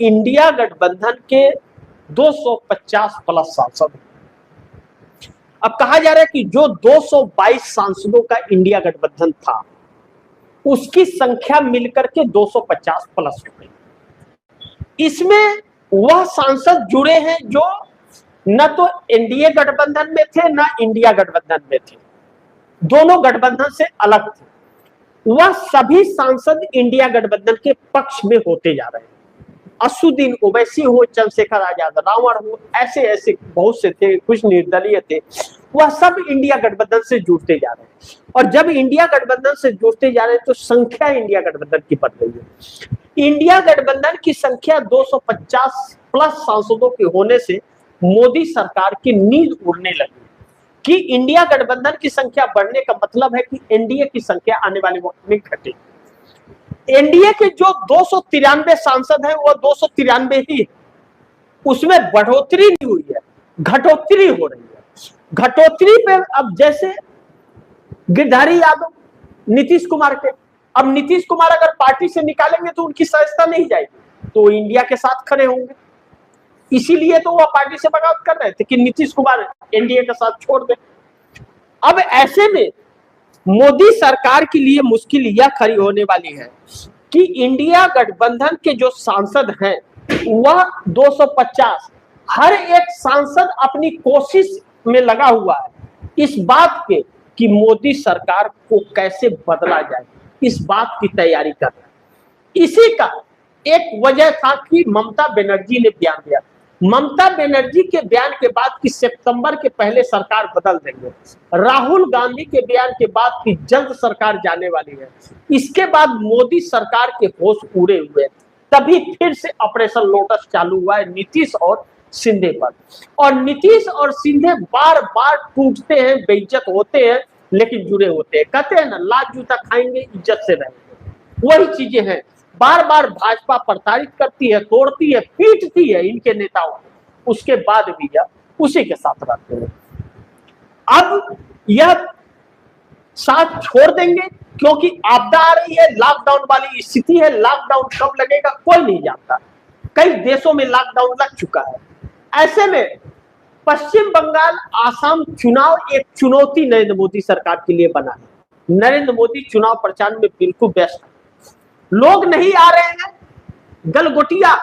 India गठबंधन के 250 plus सांसद। अब कहा जा रहा है कि जो 222 सांसदों का इंडिया गठबंधन था उसकी संख्या मिलकर के 250 प्लस हो गई। इसमें वह सांसद जुड़े हैं जो न तो एनडीए गठबंधन में थे न इंडिया गठबंधन में थे, दोनों गठबंधन से अलग थे। वह सभी सांसद इंडिया गठबंधन के पक्ष में होते जा रहे हैं। असुद्दीन ओवैसी हो, चंद्रशेखर आजाद रावण हो, ऐसे ऐसे बहुत से थे, कुछ निर्दलीय थे, वह सब इंडिया गठबंधन से जुड़ते जा रहे हैं। और जब इंडिया गठबंधन से जुड़ते जा रहे हैं तो संख्या इंडिया गठबंधन की बढ़ रही है। इंडिया गठबंधन की संख्या 250 प्लस सांसदों के होने से मोदी सरकार की नींद उड़ने लगी कि इंडिया गठबंधन की संख्या बढ़ने का मतलब है कि एनडीए की संख्या आने वाले वक्त में घटेगी। एनडीए के जो 293 सांसद हैं वो 293 ही है, उसमें बढ़ोतरी नहीं हुई है, घटोतरी हो रही है। घटोतरी पे अब जैसे गिरधारी यादव, नीतीश कुमार के, अब नीतीश कुमार अगर पार्टी से निकालेंगे तो उनकी सदस्यता नहीं जाएगी, तो इंडिया के साथ खड़े होंगे। इसीलिए तो वह पार्टी से बगावत कर रहे थे कि नीतीश कुमार एनडीए के साथ छोड़ दे। अब ऐसे में मोदी सरकार के लिए मुश्किल यह खड़ी होने वाली है कि इंडिया गठबंधन के जो सांसद हैं वह 250, हर एक सांसद अपनी कोशिश में लगा हुआ है इस बात के कि मोदी सरकार को कैसे बदला जाए, इस बात की तैयारी कर रहे हैं। इसी का एक वजह था कि ममता बनर्जी ने बयान दिया। ममता बनर्जी के बयान के बाद कि सितंबर के पहले सरकार बदल देंगे, राहुल गांधी के बयान के बाद कि जल्द सरकार जाने वाली है, इसके बाद मोदी सरकार के होश उड़े हुए, तभी फिर से ऑपरेशन लोटस चालू हुआ है नीतीश और शिंदे पर। और नीतीश और शिंदे बार बार टूटते हैं, बेइज्जत होते हैं, लेकिन जुड़े होते हैं। कहते हैं ना, लात जूता खाएंगे इज्जत से रहेंगे, वही चीजें हैं। बार बार भाजपा प्रताड़ित करती है, तोड़ती है, पीटती है इनके नेताओं को, उसके बाद भी यह उसी के साथ रहते हैं। अब यह साथ छोड़ देंगे क्योंकि आपदा आ रही है, लॉकडाउन वाली स्थिति है। लॉकडाउन कब लगेगा कोई नहीं जानता, कई देशों में लॉकडाउन लग चुका है। ऐसे में पश्चिम बंगाल, आसाम चुनाव एक चुनौती नरेंद्र मोदी सरकार के लिए बना है। नरेंद्र मोदी चुनाव प्रचार में बिल्कुल व्यस्त है, लोग नहीं आ रहे हैं। गलगोटिया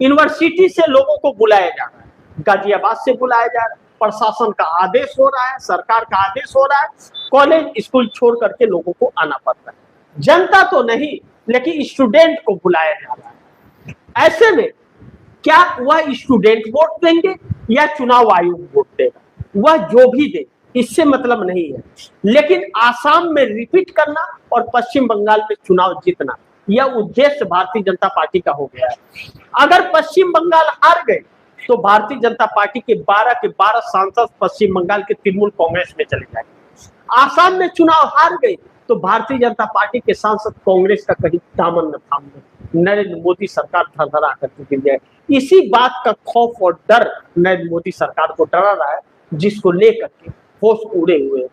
यूनिवर्सिटी से लोगों को बुलाया जा रहा है, गाजियाबाद से बुलाया जा रहा है, प्रशासन का आदेश हो रहा है, सरकार का आदेश हो रहा है, कॉलेज स्कूल छोड़ करके लोगों को आना पड़ता है। जनता तो नहीं, लेकिन स्टूडेंट को बुलाया जा रहा है। ऐसे में क्या वह स्टूडेंट वोट देंगे या चुनाव आयोग वोट देगा? वह जो भी दे इससे मतलब नहीं है, लेकिन आसाम में रिपीट करना और पश्चिम बंगाल में चुनाव जीतना, यह उद्देश्य भारतीय जनता पार्टी का हो गया है। अगर पश्चिम बंगाल हार गए तो भारतीय जनता पार्टी के 12 के 12 सांसद पश्चिम बंगाल के तृणमूल कांग्रेस में चले जाएंगे। आसाम में चुनाव हार गए तो भारतीय जनता पार्टी के सांसद कांग्रेस का कहीं दामन न थामने, नरेंद्र मोदी सरकार धरधरा करके गिर जाए। इसी बात का खौफ और डर नरेंद्र मोदी सरकार को डरा रहा है, जिसको लेकर के होश उड़े हुए।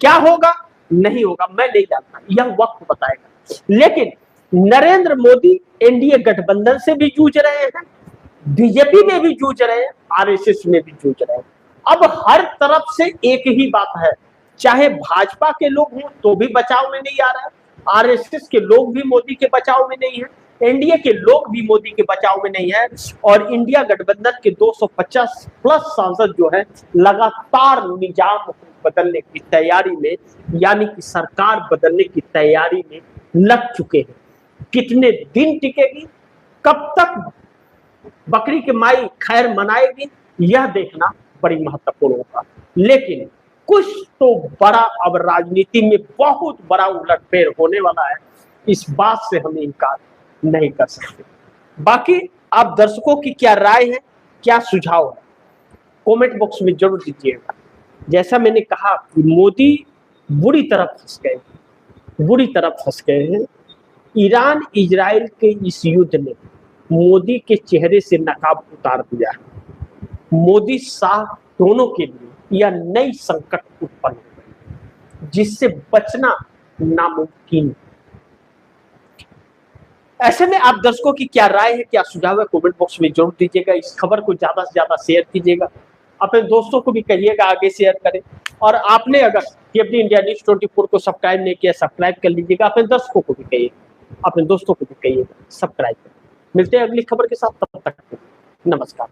क्या होगा नहीं होगा मैं नहीं जानता, यह वक्त बताएगा। लेकिन नरेंद्र मोदी एनडीए गठबंधन से भी जूझ रहे हैं, बीजेपी में भी जूझ रहे हैं, आरएसएस में भी जूझ रहे हैं। अब हर तरफ से एक ही बात है, चाहे भाजपा के लोग हों तो भी बचाव में नहीं आ रहा है, आरएसएस के लोग भी मोदी के बचाव में नहीं है, एनडीए के लोग भी मोदी के बचाव में नहीं है, और इंडिया गठबंधन के 250 प्लस सांसद जो है लगातार निजाम बदलने की तैयारी में, यानी कि सरकार बदलने की तैयारी में लग चुके हैं। कितने दिन टिकेगी, कब तक बकरी के माई खैर मनाएगी, यह देखना बड़ी महत्वपूर्ण होगा। लेकिन कुछ तो बड़ा अब राजनीति में बहुत बड़ा उलटफेर होने वाला है, इस बात से हम इनकार नहीं कर सकते। बाकी आप दर्शकों की क्या राय है, क्या सुझाव है, कमेंट बॉक्स में जरूर दीजिएगा। जैसा मैंने कहा कि मोदी बुरी तरह फंस गए, बुरी तरह फंस गए हैं। ईरान इजराइल के इस युद्ध ने मोदी के चेहरे से नकाब उतार दिया है। मोदी शाह दोनों के लिए यह नई संकट उत्पन्न हो गई, जिससे बचना नामुमकिन। ऐसे में आप दर्शकों की क्या राय है, क्या सुझाव है, कमेंट बॉक्स में जरूर दीजिएगा। इस खबर को ज्यादा से ज्यादा शेयर कीजिएगा, अपने दोस्तों को भी कहिएगा आगे शेयर करें। और आपने अगर केएफडी इंडिया न्यूज 24 को सब्सक्राइब नहीं किया, सब्सक्राइब कर लीजिएगा। अपने दर्शकों को भी कहिएगा, अपने दोस्तों को भी कहिएगा सब्सक्राइब करें। मिलते हैं अगली खबर के साथ, तब तक नमस्कार।